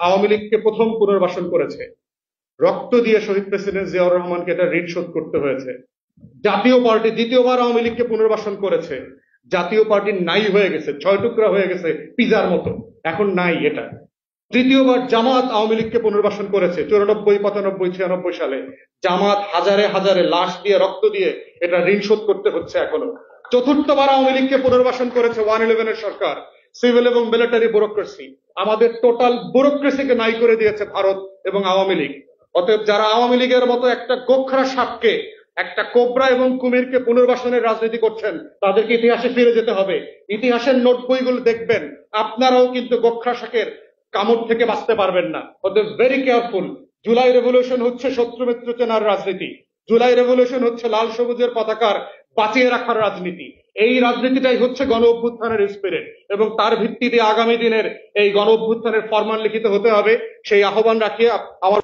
আওয়ামী লীগকে প্রথম পুনর্বাসন করেছে, রক্ত দিয়ে শহীদ প্রেসিডেন্ট জিয়াউর রহমানকে এটা ঋণ শোধ করতে হয়েছে। জাতীয় পার্টি দ্বিতীয়বার আওয়ামী লীগকে পুনর্বাসন করেছে, জাতীয় পার্টি নাই হয়ে গেছে, ছয় টুকরা হয়ে গেছে পিজার মতো, এখন নাই এটা। তৃতীয়বার জামাত আওয়ামী লীগকে পুনর্বাসন করেছে 94, 95, 96 সালে। জামাত হাজারে হাজারে লাশ দিয়ে রক্ত দিয়ে এটা ঋণ শোধ করতে হচ্ছে এখনো। চতুর্থবার আওয়ামী লীগকে পুনর্বাসন করেছে 111 সরকার, সিভিল এবং মিলিটারি ব্যুরোক্রেসি। আমাদের টোটাল ব্যুরোক্রেসিকে নাই করে দিয়েছে ভারত এবং আওয়ামী লীগ। অতএব যারা আওয়ামী লীগের মতো একটা গোখরা সাপকে, একটা কোবরা এবং কুমিরকে পুনর্বাসনের রাজনীতি করছেন, তাদেরকে ইতিহাসে ফিরে যেতে হবে। ইতিহাসের নোট বইগুলো দেখবেন, আপনারাও কিন্তু গোখরা শাকের কামড় থেকে বাঁচতে পারবেন না। অতএব ভেরি কেয়ারফুল। জুলাই রেভলিউশন হচ্ছে শত্রু মিত্র চেনার রাজনীতি। জুলাই রেভলিউশন হচ্ছে লাল সবুজের পতাকার বাঁচিয়ে রাখার রাজনীতি। এই রাজনীতিটাই হচ্ছে গণ অভ্যুত্থানের স্পিরিট, এবং তার ভিত্তিতে আগামী দিনের এই গণ অভ্যুত্থানের ফরমান লিখিত হতে হবে। সেই আহ্বান রাখিয়ে আমার